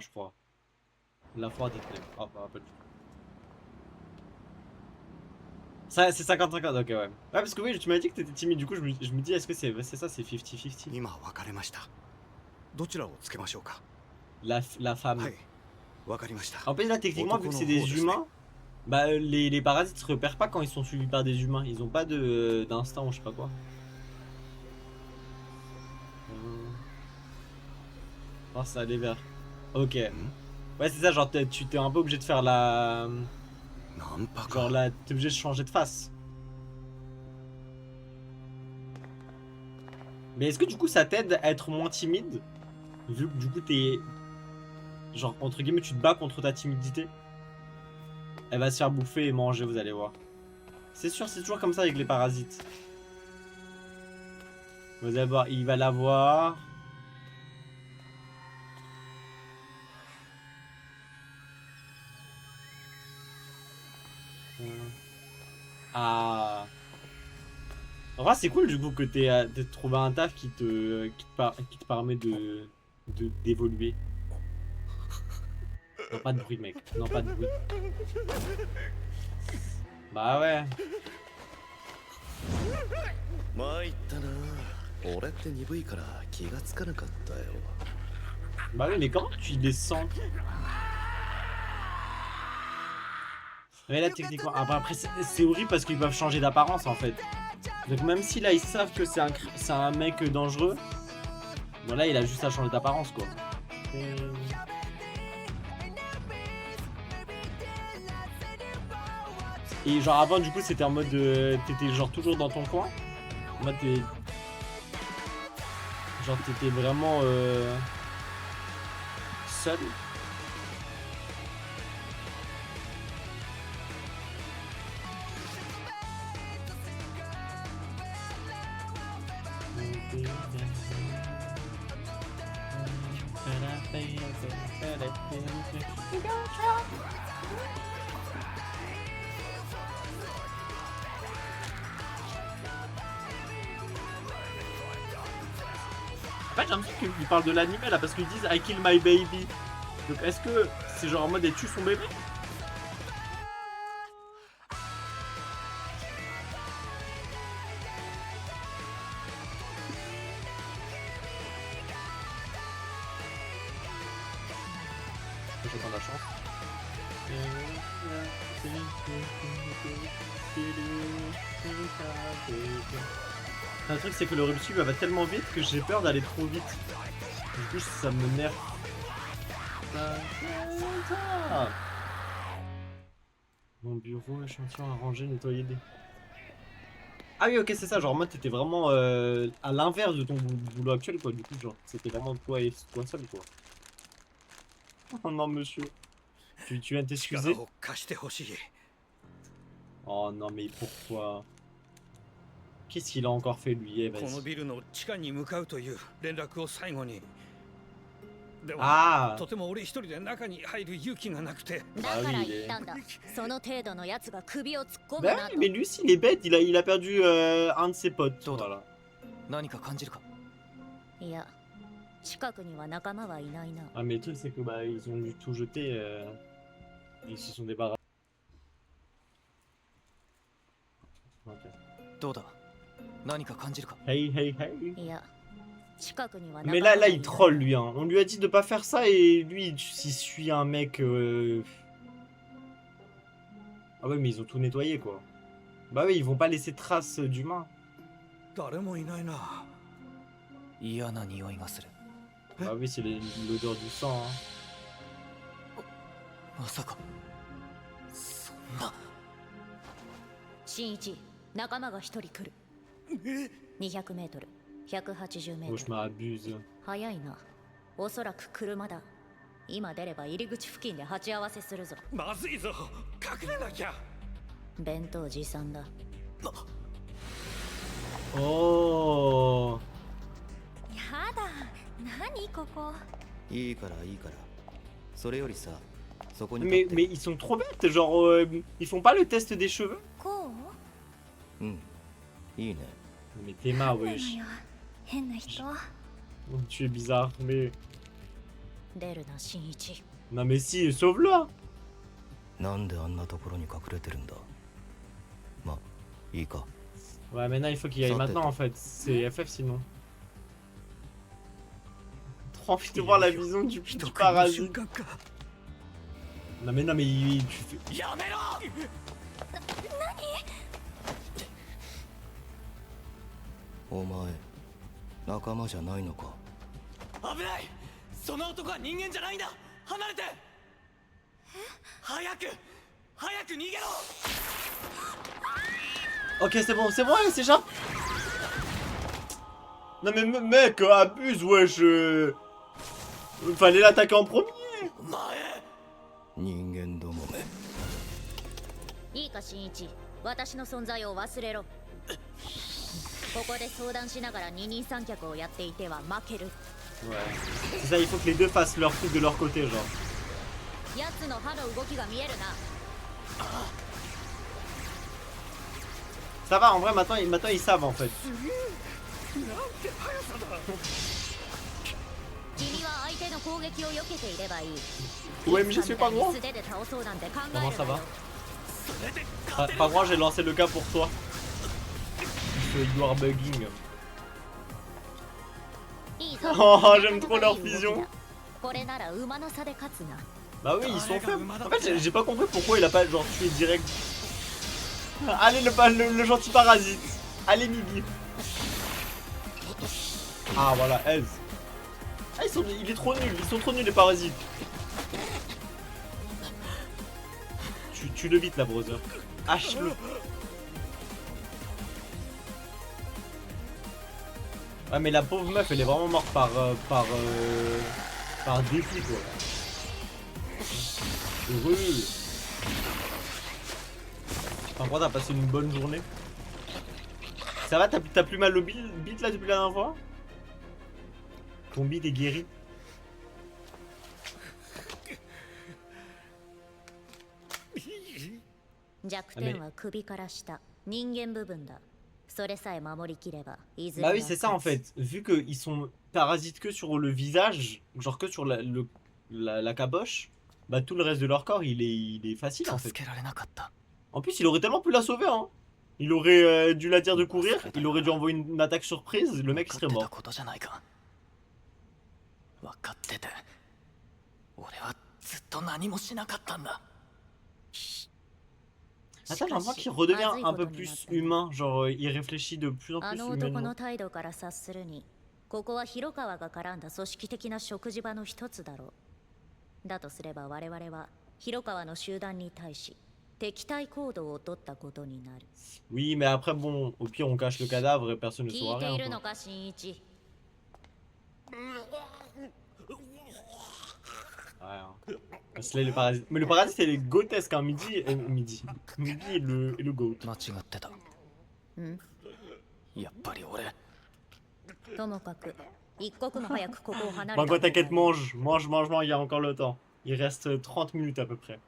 je crois. La fois des clés. Oh, bah, pas du tout. Ça, c'est 50-50, ok, ouais. Ouais, parce que oui, tu m'as dit que t'étais timide, du coup, je me dis, est-ce que c'est ça, c'est 50-50 la femme. En plus, là, techniquement, vu que c'est des humains, bah, les parasites se repèrent pas quand ils sont suivis par des humains. Ils ont pas d'instinct ou je sais pas quoi. Oh, ça allait vers. Ok. Ouais, c'est ça, genre, tu t'es un peu obligé de faire la. Genre, là, t'es obligé de changer de face. Mais est-ce que du coup, ça t'aide à être moins timide? Vu que du coup, t'es. Genre, entre guillemets, tu te bats contre ta timidité. Elle va se faire bouffer et manger, vous allez voir. C'est sûr, c'est toujours comme ça avec les parasites. Vous allez voir, il va l'avoir. Ah. En vrai, c'est cool du coup que t'aies trouvé un taf qui te permet d'évoluer. Non, pas de bruit, mec. Non, pas de bruit. Bah ouais. Bah oui, mais comment tu descends? Mais là, techniquement, après c'est horrible parce qu'ils peuvent changer d'apparence en fait. Donc même si là ils savent que c'est un mec dangereux, bon là il a juste à changer d'apparence quoi. Et genre avant du coup c'était en mode t'étais genre toujours dans ton coin. Moi t'étais vraiment seul. En fait j'ai l'impression qu'ils parlent de l'animé là parce qu'ils disent I kill my baby. Donc est-ce que c'est genre en mode elle tue son bébé? J'attends la chance. Un truc c'est que le Rubik's Cube va tellement vite que j'ai peur d'aller trop vite. Du coup ça me nerve. Mon bureau, échantillon à ranger, nettoyer des... Ah oui ok c'est ça, genre en mode t'étais vraiment à l'inverse de ton boulot actuel quoi. Du coup genre c'était vraiment toi et toi seul quoi. Oh non monsieur. Tu viens de t'excuser? Oh non mais pourquoi? Qu'est-ce qu'il a encore fait lui? Eh, vas-y. Ah. Ah oui il est... Bah oui mais lui aussi il est bête, il a perdu un de ses potes. Voilà. Ah mais le truc c'est que bah ils ont dû tout jeter ils se sont débarrassés. Okay. Hey hey hey. Mais là il troll lui hein. On lui a dit de pas faire ça et lui il suit un mec Ah ouais mais ils ont tout nettoyé quoi. Bah oui ils vont pas laisser de traces d'humains. Bah oui c'est l'odeur du sang hein. 新一、仲間が一人来る。200メートル、180メートル。 Je m'abuse. 早いな。おそらく車だ。今出れば入り口付近で鉢合わせするぞ。まずいぞ。隠れなきゃ。弁当持参だ。Oh. やだ。何ここ。いいからいいから。それよりさ。Mais ils sont trop bêtes, genre ils font pas le test des cheveux. Mais t'es marre, wesh. Tu es bizarre, mais... 出るな新一。 Non mais si, sauve-le hein. なんであんなところに隠れてるんだ。まあいいか。 Ouais, maintenant il faut qu'il y aille maintenant en fait. C'est FF sinon. Trop envie de voir la vision du parasite. Non mais tu fais. やめろ。お前仲間じゃないのか。危ない。その男は人間じゃないんだ。離れて。早く逃げろ。 Ok, c'est bon, elle s'échappe. Non mais mec, abuse, wesh. Fallait l'attaquer en premier. 前。人間どもめ。いいか新一、私の存在を忘れろ。ここで相談しながら二人三脚をやっていては負ける。 Ouais. C'est ça, il faut que les deux fassent leur truc de leur côté, genre. やつの歯の動きが見えるな。 Ça va, en vrai, maintenant ils savent en fait. 君は相手の攻撃を避けていればいい。 Ouais, mais je suis pas droit.素手で倒そうなんて考えるな Comment よ。 ça va? Pas droit, j'ai lancé le cas pour toi. You are bugging. いいぞ Oh, j'aime trop leur fusion. これなら馬の差で勝つな。 Bah oui, ils sont faibles. En fait, j'ai pas compris pourquoi il a pas genre tué direct. Allez, le gentil parasite. Allez, Migi. Ah, voilà, Ez. Ah, il est trop nul. Ils sont trop nuls, les parasites. Tu le vite, là, brother. Hache-le. Ouais, mais la pauvre meuf, elle est vraiment morte par défi, quoi. Heureux. Enfin, quoi, t'as passé une bonne journée? Ça va, t'as plus mal au bit là depuis la dernière fois? Ton bit est guéri? Bah oui, c'est ça en fait. Vu qu'ils sont parasites que sur le visage, genre que sur la caboche, bah tout le reste de leur corps il est facile en fait. En plus, il aurait tellement pu la sauver, hein. Il aurait dû la dire de courir, il aurait dû envoyer une attaque surprise, le mec il serait mort. Attends, j'ai l'impression qu'il redevient un peu plus humain, genre il réfléchit de plus en plus humainement. ここは広川が絡んだ組織的な食事場の一つだろう。だとすれば我々は広川の集団に対し敵対行動を取ったことになる。Oui, mais après bon, au pire on cache le cadavre et personne ne saura 聞いている rien. のか新一。 Ouais, hein. Parce que là, le parasite. Mais le parasite elle est grotesque, hein, Midi et le goat. 間違ってた。やっぱり俺。ともかく一刻も早くここを離れ Bon, た quoi, t'inquiète, mange, il y a encore le temps. Il reste 30 minutes à peu près.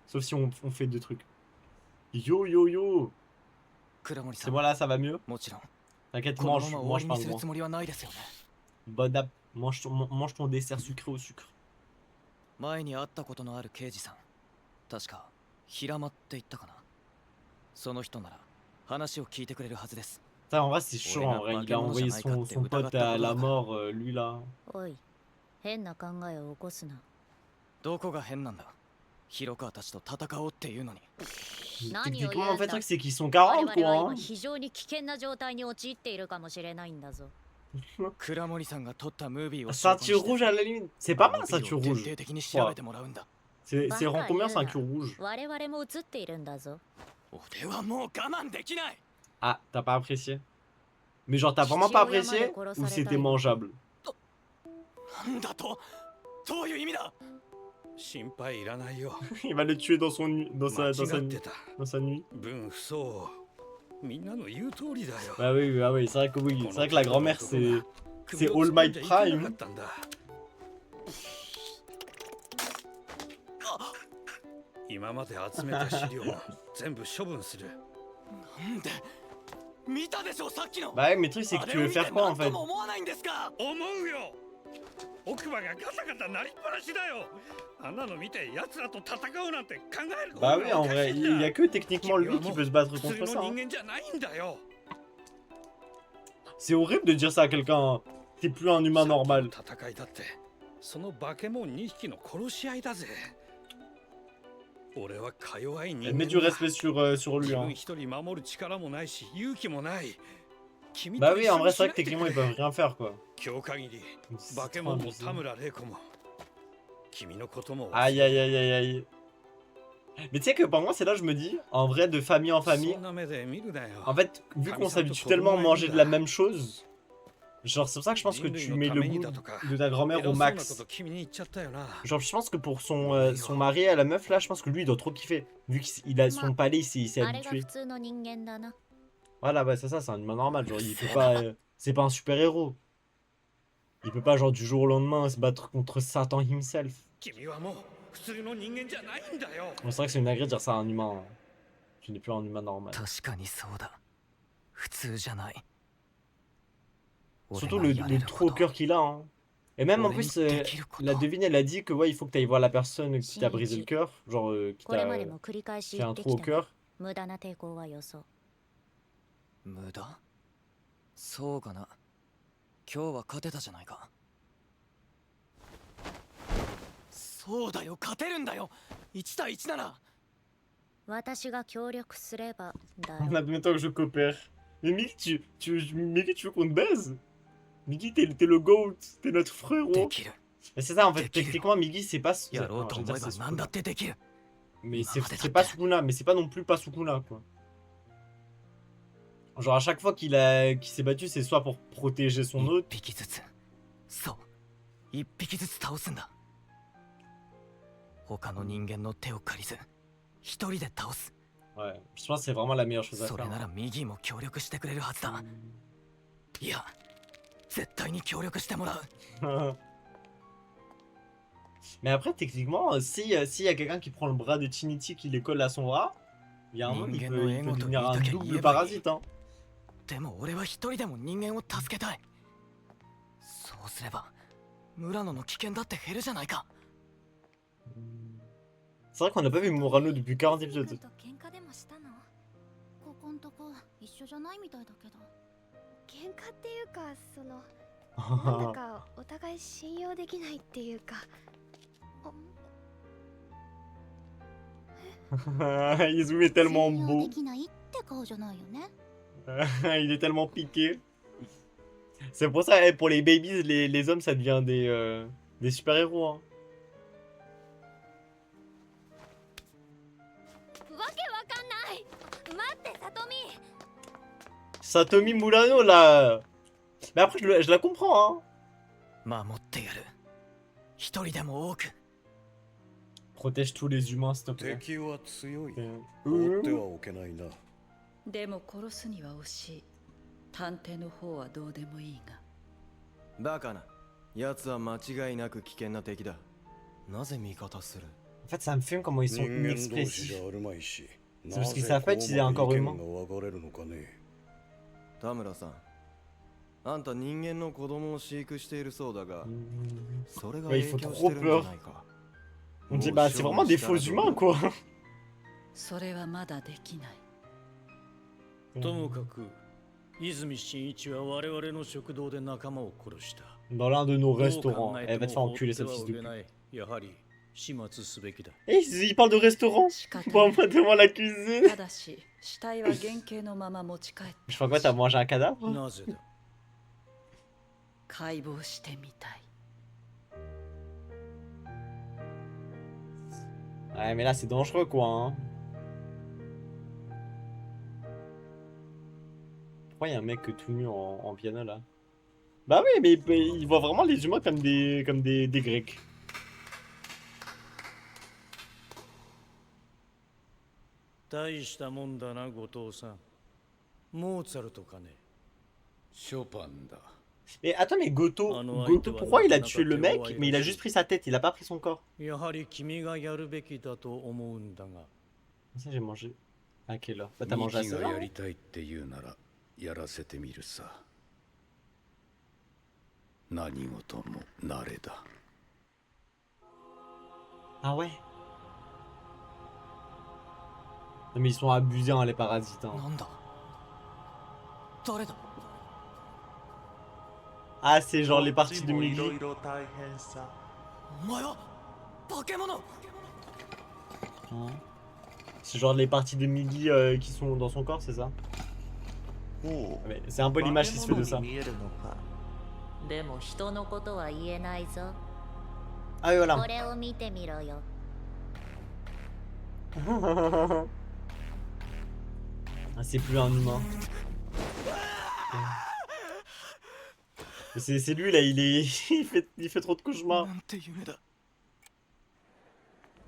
Sauf si on fait deux trucs. Yo. C'est bon là, ça va mieux? T'inquiète, mange pas gros. Bon app, mange ton dessert sucré au sucre. 前に会ったことのある刑事さん、確か平間って言ったかな。その人なら話を聞いてくれるはずです。 Putain, en vrai, c'est chaud en vrai. Il a envoyé son pote à la mort, lui là. おい、変な考えを起こすな。どこが変なんだ。広川たちと戦おうっていうのに。Techniquement, en fait, le truc c'est qu'ils sont 40 quoi. 今非常に危険な状態に陥っているかもしれないんだぞ。 倉森さんが撮ったムービーを Ceinture rouge à la limite. C'est pas mal, ceinture rouge. 徹底的に調べてもらうんだ。 C'est rend combien ceinture rouge? 我々も映っているんだぞ。俺はもう我慢できない。 Ah, t'as pas apprécié? Mais genre, t'as vraiment pas apprécié? Ou c'était mangeable? なんだと？どういう意味だ？ 心配いらないよ。 Il va le tuer dans sa nuit. 分不相。みんなの言う通りだよ。 Bah oui, c'est vrai que oui. C'est vrai que la grand-mère c'est All Might Prime. 今まで集めた資料全部処分する。なんで？見たでしょさっきの。 Bah ouais, mais le truc c'est que tu veux faire quoi en fait? 思わないんですか？思うよ。奥歯がガタガタ鳴りっぱなしだよ。あんなの見て奴らと戦うなんて考えること Bah が oui, お en か vrai, しいん il y だ a que techniquement lui qui peut se battre 普通 contre の ça. 人 Hein. 間じゃないんだよ。 C'est horrible de dire ça à quelqu'un. T'es plus un humain さっきの normal. 戦いだってその化け物2匹の殺し合いだぜ。俺はか弱い人 Mets 間 du だ。 respect sur 自 lui. 分 Hein. 一人守る力もないし勇気もない。君 Bah と oui, 一 en 緒 vrai, に c'est し vrai な que いでく techniquement, れ ils peuvent rien faire, quoi. 今日限り C'est 化け trop 物も abusé. 田村玲子も君のことも Aïe, aïe, aïe, aïe, aïe. Mais tu sais que pour moi, c'est là que je me dis, en vrai, de famille en famille, そんな目で見るなよ。 en fait, vu qu'on s'habitue tellement à manger de la même chose, genre, c'est pour ça que je pense que tu mets le goût de ta grand-mère au 偉そうなこ max. と君に言っちゃったよな。 Genre, je pense que pour son mari à la meuf, là, je pense que lui, il doit trop kiffer. Vu qu'il a son palais, il s'est あれが habitué. 普通の人間だな。 Voilà, bah c'est ça, c'est un humain normal. Genre, il peut pas. C'est pas un super-héros. Il peut pas, genre, du jour au lendemain, se battre contre Satan himself. 君はもう普通の人間じゃないんだよ。 Bon, c'est vrai que c'est une dinguerie de dire ça à un humain. Hein. Tu n'es plus un humain normal. 確かにそうだ。普通じゃない。 Surtout le trou au cœur qu'il a. Hein. Et même en plus, la devine, elle a dit que ouais, il faut que tu ailles voir la personne qui t'a brisé le cœur. Genre, qui これ t'a までも繰り返し fait 言 un って trou au きたが cœur. 無駄な抵抗はよそう。無駄そうかな。今日は勝てたじゃないか。そうだよ、勝てるんだよ。1対1なら。私が協力すればだ On よ。 a combien de temps que je coopère? Mais Mickey, Mickey, tu veux qu'on te baise? Mickey, t'es le GOAT, t'es notre で frérot. きる。 Mais c'est ça en fait, Tekiru. techniquement, Miggy c'est pas. やろう Non, と j'allais 思 dire え c'est ば何だ Sukuna. ってできる。 Mais Ah, peut-être c'est pas que- Sukuna, mais c'est pas non plus pas Sukuna quoi. Genre à chaque fois qu'il s'est battu, c'est soit pour protéger son 1 hôte. 匹ずつ。そう。1匹ずつ倒すんだ。他の人間の手を借りず、一人で倒す。 Ouais, je pense que c'est vraiment la meilleure chose à それ faire. なら右も協力してくれるはずだ。いや、絶対に協力してもらう。 Mais après, techniquement, s'il y a quelqu'un qui prend le bras de Shinichi qui les colle à son bras, il y a un moment, il peut devenir un double parasite. Hein. でも俺は一人でも人間を助けたい。そうすれば、村野の危険だって減るじゃないか。 C'est vrai qu'on n'a pas vu Murano depuis 40 épisodes. と喧嘩でもしたの？ここんとこ一緒じゃないみたいだけど。喧嘩っていうか、そのなんだかお互い信用できないっていうか。 Izumi est tellement 信用 beau. できないって顔じゃないよね。 Il est tellement piqué. C'est pour ça, pour les babies, les hommes, ça devient des super-héros. Hein. わけわかんない。待って、さとみ。 Satomi Murano, là. Mais après, je la comprends. Hein. 守ってやる。一人でも多く。 Protège tous les humains, s'il te plaît. 敵は強い。 Euh, 放ってはおけないな。でも殺すには惜しい。探偵の方はどうでもいいが。バカな。奴は間違いなく危険な敵だ。なぜ味方する？ En fait, ça me fume comment ils sont 人間同士 inexpressifs. じゃあるまいし。 C'est parce qu'ils savent pas utiliser un corps humain. なぜこうまで意見が分かれるのかね。田村さん、あんた人間の子供を飼育しているそうだが、それが Ouais, 影 il faut 響 trop してるんじゃないか。 On dit, bah, c'est vraiment des faux humains, quoi. それはまだできない。ともかく泉真一は我々の食堂で仲間を殺した。 Dans l'un de nos どう考 restaurants. え Elle て va te も faire 放 enculer, って cette は fils お de け pute. ない。やはり始末すべきだ。 Eh, il parle de restaurant. 仕方 Pour ない moi, devant la cuisine. ただし死体は原型のまま持ち帰って Je crois quoi, t'as mangé un cadavre? なぜだ。解剖してみたい。 Ouais, mais là, c'est dangereux, quoi. Hein. Pourquoi il y a un mec tout nu en piano, là? Bah oui, mais il voit vraiment les humains comme des Grecs. 大したもんだな、後藤さん。モーツァルトかね。ショパンだ。 Et attends, mais Goto, Ah non, Goto, il pourquoi il a doit- tué le mec, mais il a juste pris sa tête, il a pas pris son corps? やはり君がやるべきだと思うんだが。 Ça, j'ai mangé. À quelle heure? Bah, t'as ミ mangé à キ ça がやりたいって言うならやらせてみるさ。何事も慣れだ。 Ah ouais. Non mais ils sont abusés hein, les parasites. Hein. なんだ誰だ Ah c'est genre les parties de Migi. お前は化け物 Hein. C'est genre les parties de Migi qui sont dans son corps, c'est ça? Mais c'est un peu l'image qui se fait de ça. でも人のことは言えないぞ。 Ah oui voilà. これを見てみろよ。 Ah, c'est plus un humain. C'est lui là, il est il fait trop de cauchemars. なんて夢だ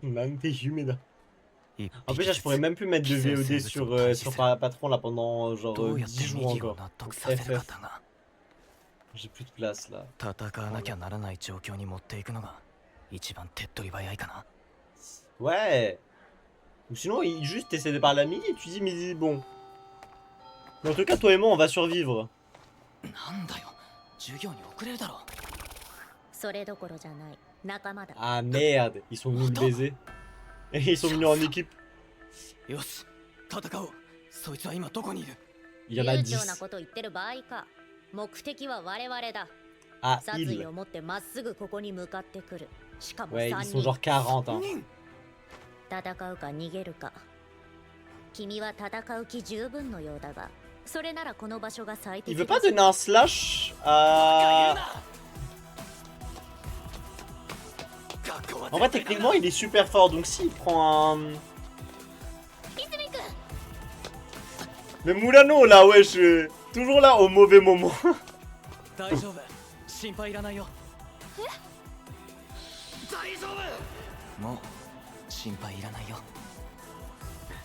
Nante Humeda. 一 En plus là je pourrais même plus mettre de VOD sur Patron là pendant genre どうやっ 10 て jours 右を encore. 納得させるか FF. だが J'ai plus de place là. 戦わなきゃならない状況に持っていくのが一番手っ取り早いかな Ouais. Ou sinon il juste essaie de parler à Migi et tu dis Migi bon. Mais en tout cas toi et moi on va survivre. なんだよ授業に遅れるだろそれどころじゃない。仲間だ。 Ah merde, ils sont venus le baiser. Et ils sont venus en équipe. よし戦おうそいつは今どこにいる Il y en a 悠長な 10. こと言ってる場合か。目的は我々だ。 Ah 殺意 il. を持ってまっすぐここに向かってくる。しかも Ouais, 3 ils sont 人。 genre 40 hein. 人戦うか逃げるか。君は戦う気十分のようだが、それならこの場所が最 Il 適 veut だ pas ぞ。 donner un slash à... En vrai techniquement il est super fort donc s'il prend un... Mais Mulano là wesh toujours là au mauvais moment. 大丈夫心配いらないよ大丈夫もう心配いらないよ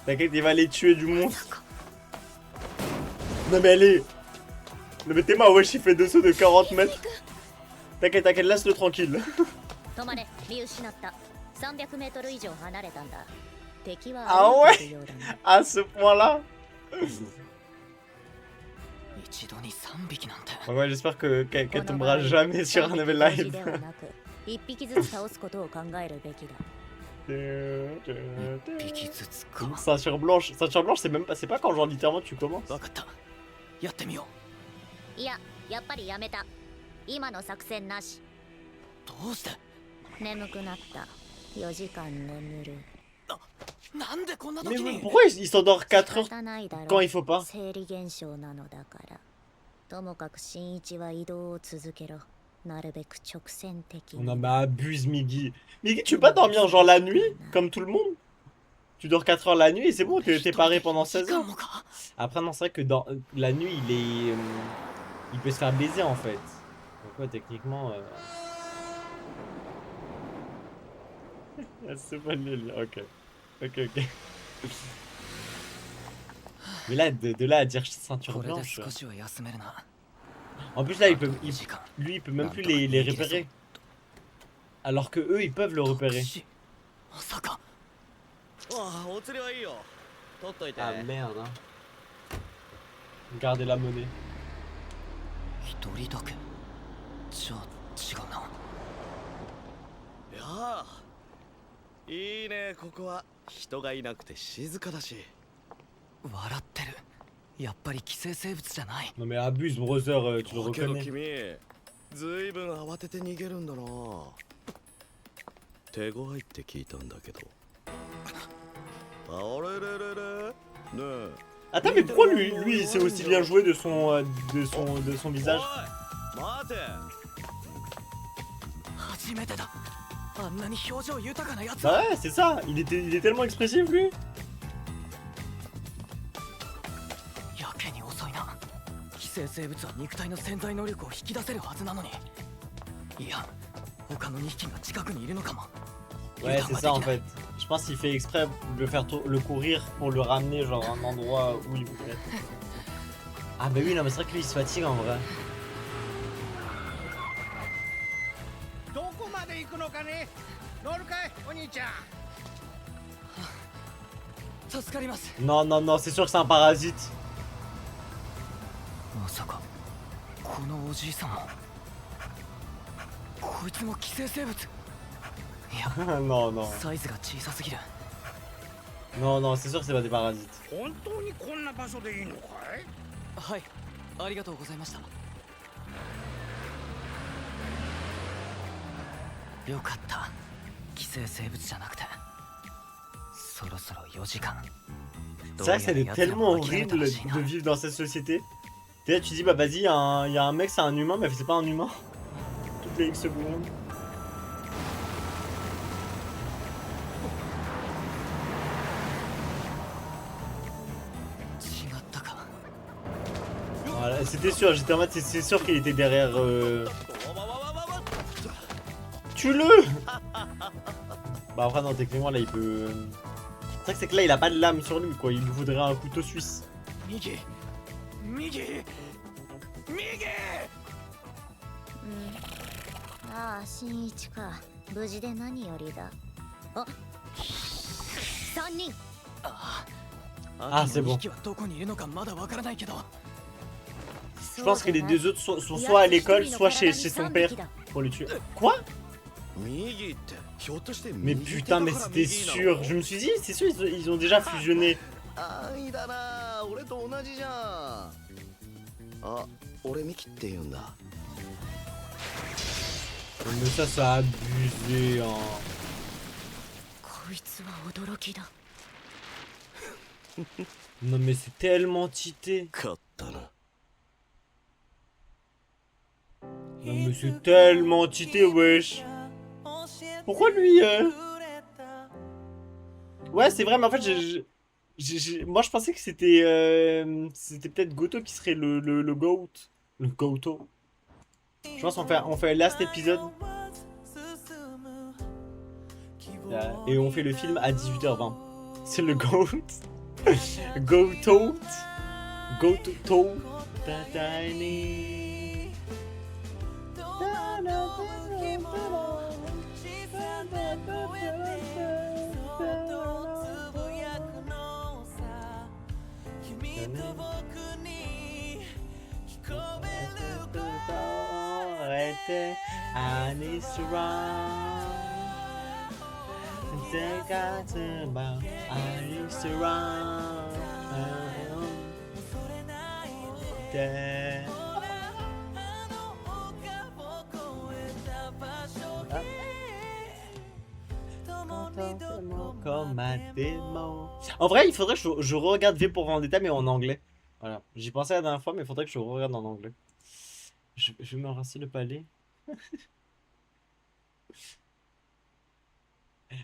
T'inquiète il va les tuer du monstre. Non mais allez. Non mais Théma wesh il fait deux sauts de 40 mètres. T'inquiète t'inquiète laisse-le tranquille. 止まれ、見失った。300メートル以上離れたんだ。敵は Ah 歩いているようだね。 À ce point là. 一度に3匹なんて Ouais j'espère qu'elle この tombera 場合 jamais sur un 三匹 level 同時 live. ではなく、一匹ずつ倒すことを考えるべきだ。一匹ずつか Ceinture blanche c'est même pas, c'est pas quand genre littéralement tu commences. 分かったやってみよいや、やっぱりやめた。今の作戦なし。うどうして眠くなった。4時間眠る。なんでこんな Mais 時に pourquoi il s'endort 4 heures 仕方ないだろう。 quand il faut pas? 生理現象なのだから。ともかく新一は移動を続けろ。なるべく直線的 Non に。 mais abuse Migi. Migi tu peux pas dormir genre la nuit comme tout le monde? Tu dors 4 heures la nuit et c'est bon t'es paré pendant 16 heures. もか Après non c'est vrai que dans la nuit il est... il peut se faire baiser en fait. Donc ouais techniquement... c'est pas nul, ok. Ok. Mais là de là à dire ceinture これで blanche... 少しは休めるな En plus là il peut... 時間 lui il peut même plus les repérer. Alors que eux ils peuvent le repérer. まさかああお釣りはいいよ取っといて Ah merde hein. Gardez la monnaie. 一人だけじゃあ違うなやあいいねここは人がいなくて静かだし笑ってるやっぱり寄生生物じゃない Non mais abuse brother tu le だけど reconnais. 君ずいぶん慌てて逃げるんだな手強いって聞いたんだけどあれれれれねえ Attends mais pourquoi lui il sait aussi bien jouer de son visage? おい待て初めてだあんなに表情豊かなやつ Bah ouais c'est ça, il est tellement expressif lui. やけに遅いな寄生生物は肉体の潜在能力を引き出せるはずなのにいや他の2匹が近くにいるのかも Ouais c'est ça en fait. Je pense qu'il fait exprès de le faire le courir pour le ramener genre à un endroit où il voudrait être. Ah bah oui non mais c'est vrai que lui il se fatigue en vrai. どこまで行くのかね乗るかいお兄ちゃん助かります Non non non c'est sûr que c'est un parasite. まさかこのおじいさんもこいつも寄生生物。いや、 Non, non. サイズが小さすぎる。 Non, non, c'est sûr que c'est pas des parasites. 本当にこんな場所でいいのかい？はい、ありがとうございました。よかった、寄生生物じゃなくて。そろそろ4時間。 C'est vrai que ça est tellement horrible de vivre dans cette société. Là, tu dis, bah vas-y, y a un mec, c'est un humain, mais c'est pas un humain. Toutes les X secondes. Voilà, c'était sûr, j'étais en mode, c'est sûr qu'il était derrière. Tue-le. Bah après, non, techniquement, là, il peut. C'est vrai que c'est que là, il a pas de lame sur lui, quoi. Il lui faudrait un couteau suisse. Migi, Migi, Migi. ああ、新一か。無事で何よりだ。あ、3人。 Ah, c'est bon. Je pense que les deux autres sont soit à l'école, soit chez son père pour le tuer. Quoi? Mais putain, mais c'était sûr. Je me suis dit, c'est sûr, ils ont déjà fusionné. Mais ça a abusé, hein. Non mais c'est tellement cheaté. Non mais c'est tellement cheaté, wesh. Pourquoi lui Ouais, c'est vrai, mais en fait, moi je pensais que c'était peut-être Goto qui serait le GOAT. Le Goto. Je pense qu'on fait last épisode. Et on fait le film à 18h20. C'est le GOAT. Goto. Goto. En vrai, il faudrait que je regarde V pour Vendetta, mais en anglais. Voilà, j'y pensais la dernière fois, mais il faudrait que je regarde en anglais. Je vais me rincer le palais.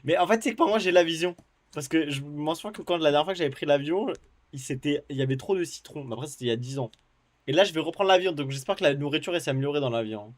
Mais en fait, c'est que pour moi, j'ai la vision. Parce que je m'en souviens que quand la dernière fois que j'avais pris l'avion, il y avait trop de citron. Après, c'était il y a 10 ans. Et là, je vais reprendre l'avion, donc j'espère que la nourriture elle s'est améliorée dans l'avion.